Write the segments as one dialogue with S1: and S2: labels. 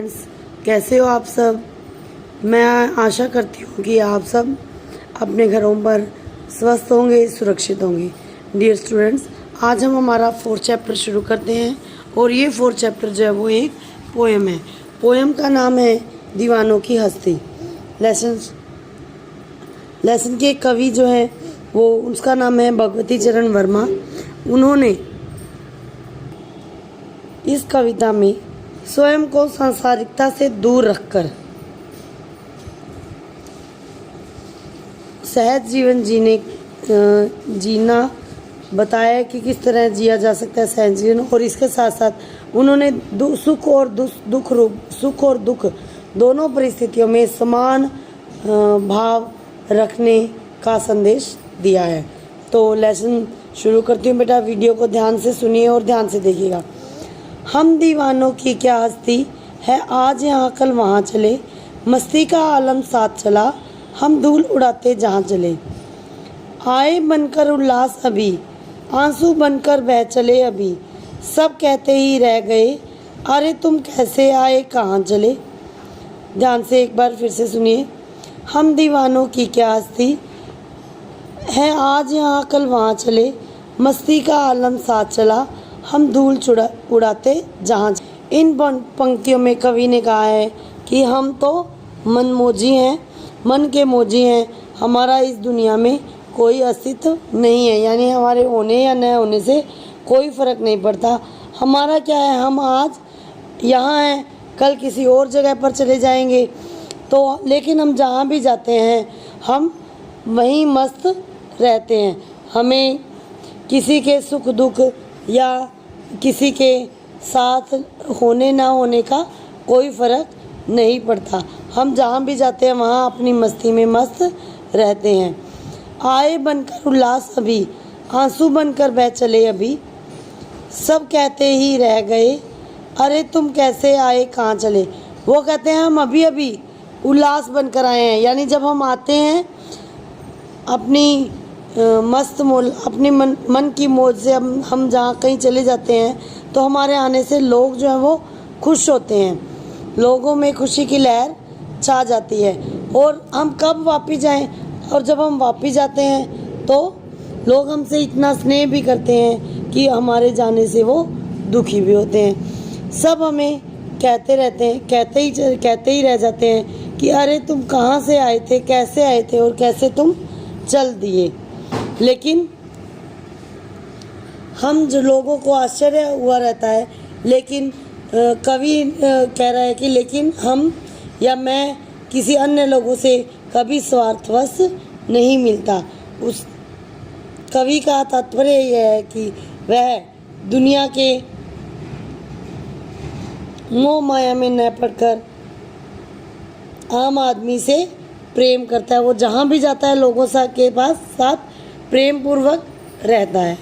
S1: Friends, कैसे हो आप सब। मैं आशा करती हूँ कि आप सब अपने घरों पर स्वस्थ होंगे, सुरक्षित होंगे। डियर स्टूडेंट्स, आज हम हमारा 4th चैप्टर शुरू करते हैं और ये 4th चैप्टर जो है वो एक पोएम है। पोएम का नाम है दीवानों की हस्ती। लेसन के कवि जो है वो उसका नाम है भगवती चरण वर्मा। उन्होंने इस कविता में स्वयं को सांसारिकता से दूर रखकर सहज जीवन जीना बताया कि किस तरह जिया जा सकता है सहज जीवन। और इसके साथ साथ उन्होंने सुख और दुख दोनों परिस्थितियों में समान भाव रखने का संदेश दिया है। तो लेसन शुरू करती हूँ बेटा, वीडियो को ध्यान से सुनिए और ध्यान से देखिएगा। हम दीवानों की क्या हस्ती है, आज यहाँ कल वहाँ चले, मस्ती का आलम साथ चला, हम धूल उड़ाते जहाँ चले। आए बनकर उल्लास अभी, आंसू बनकर बह चले अभी, सब कहते ही रह गए, अरे तुम कैसे आए कहाँ चले। ध्यान से एक बार फिर से सुनिए। हम दीवानों की क्या हस्ती है, आज यहाँ कल वहाँ चले, मस्ती का आलम साथ चला, हम धूल उड़ाते जहाँ। इन पंक्तियों में कवि ने कहा है कि हम तो मनमोजी हैं, मन के मोजी हैं, हमारा इस दुनिया में कोई अस्तित्व नहीं है। यानी हमारे होने या न होने से कोई फ़र्क नहीं पड़ता। हमारा क्या है, हम आज यहाँ हैं, कल किसी और जगह पर चले जाएंगे। तो लेकिन हम जहाँ भी जाते हैं हम वहीं मस्त रहते हैं। हमें किसी के सुख दुख या किसी के साथ होने ना होने का कोई फ़र्क नहीं पड़ता। हम जहाँ भी जाते हैं वहाँ अपनी मस्ती में मस्त रहते हैं। आए बनकर उल्लास अभी, आंसू बनकर बह चले अभी, सब कहते ही रह गए, अरे तुम कैसे आए कहाँ चले। वो कहते हैं हम अभी अभी उल्लास बनकर आए हैं। यानी जब हम आते हैं अपनी अपनी मन की मौज से हम जहाँ कहीं चले जाते हैं तो हमारे आने से लोग जो हैं वो खुश होते हैं, लोगों में खुशी की लहर छा जाती है। और हम कब वापस जाएं, और जब हम वापस जाते हैं तो लोग हमसे इतना स्नेह भी करते हैं कि हमारे जाने से वो दुखी भी होते हैं। सब हमें कहते रहते हैं, कहते ही रह जाते हैं कि अरे तुम कहाँ से आए थे, कैसे आए थे और कैसे तुम चल दिए। लेकिन हम जो लोगों को आश्चर्य हुआ रहता है, लेकिन कवि कह रहा है कि लेकिन हम या मैं किसी अन्य लोगों से कभी स्वार्थवश नहीं मिलता। उस कवि का तात्पर्य यह है कि वह दुनिया के मोह माया में न पड़कर आम आदमी से प्रेम करता है। वो जहाँ भी जाता है लोगों के पास साथ प्रेम पूर्वक रहता है,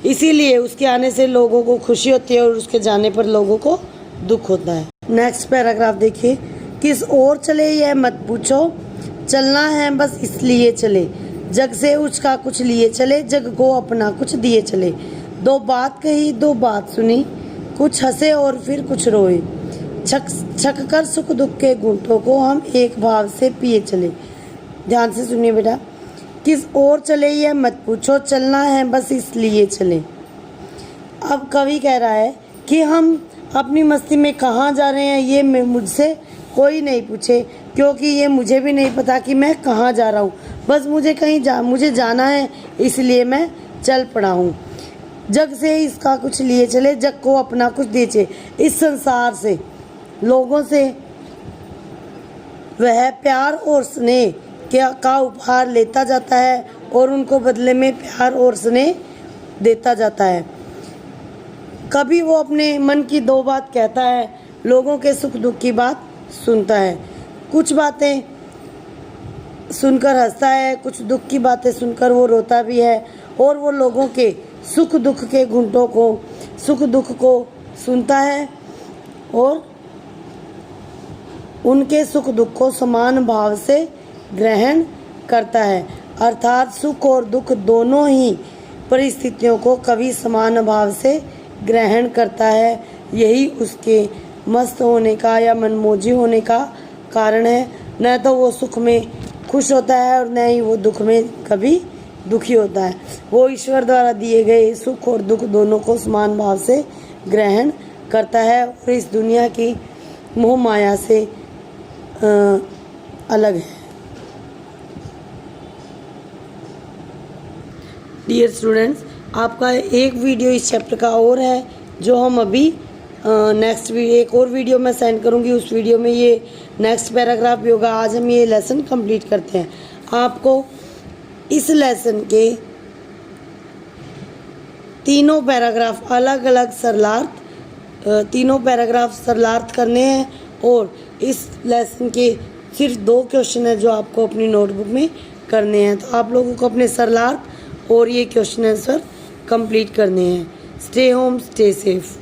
S1: इसीलिए उसके आने से लोगों को खुशी होती है और उसके जाने पर लोगों को दुख होता है। नेक्स्ट पैराग्राफ देखिए। किस ओर चले यह मत पूछो, चलना है बस इसलिए चले, जग से उसका कुछ लिए चले, जग को अपना कुछ दिए चले। दो बात कही दो बात सुनी, कुछ हंसे और फिर कुछ रोए, छक कर सुख दुख के घूंटों को हम एक भाव से पिए चले। ध्यान से सुनिए बेटा। किस ओर चले यह मत पूछो, चलना है बस इसलिए चले। अब कवि कह रहा है कि हम अपनी मस्ती में कहाँ जा रहे हैं ये मुझसे कोई नहीं पूछे, क्योंकि ये मुझे भी नहीं पता कि मैं कहाँ जा रहा हूँ। बस मुझे जाना है, इसलिए मैं चल पड़ा हूँ। जग से इसका कुछ लिए चले, जग को अपना कुछ दिए चले। इस संसार से, लोगों से वह प्यार और स्नेह का उपहार लेता जाता है और उनको बदले में प्यार और स्नेह देता जाता है। कभी वो अपने मन की दो बात कहता है, लोगों के सुख दुख की बात सुनता है, कुछ बातें सुनकर हंसता है, कुछ दुख की बातें सुनकर वो रोता भी है। और वो लोगों के सुख दुख के घूंटों को, सुख दुख को सुनता है और उनके सुख दुख को समान भाव से ग्रहण करता है। अर्थात सुख और दुख दोनों ही परिस्थितियों को कवि समान भाव से ग्रहण करता है। यही उसके मस्त होने का या मनमोजी होने का कारण है। न तो वो सुख में खुश होता है और न ही वो दुख में कभी दुखी होता है। वो ईश्वर द्वारा दिए गए सुख और दुख दोनों को समान भाव से ग्रहण करता है और इस दुनिया की मोह माया से अलग है। डियर स्टूडेंट्स, आपका एक वीडियो इस चैप्टर का और है जो हम अभी नेक्स्ट एक और वीडियो में सेंड करूंगी। उस वीडियो में ये नेक्स्ट पैराग्राफ भी होगा। आज हम ये लेसन कंप्लीट करते हैं। आपको इस लेसन के तीनों पैराग्राफ अलग अलग सरलार्थ करने हैं और इस लेसन के सिर्फ 2 क्वेश्चन है जो आपको अपनी नोटबुक में करने हैं। तो आप लोगों को अपने सरलार्थ और ये क्वेश्चन आंसर कंप्लीट करने हैं। Stay home, stay safe.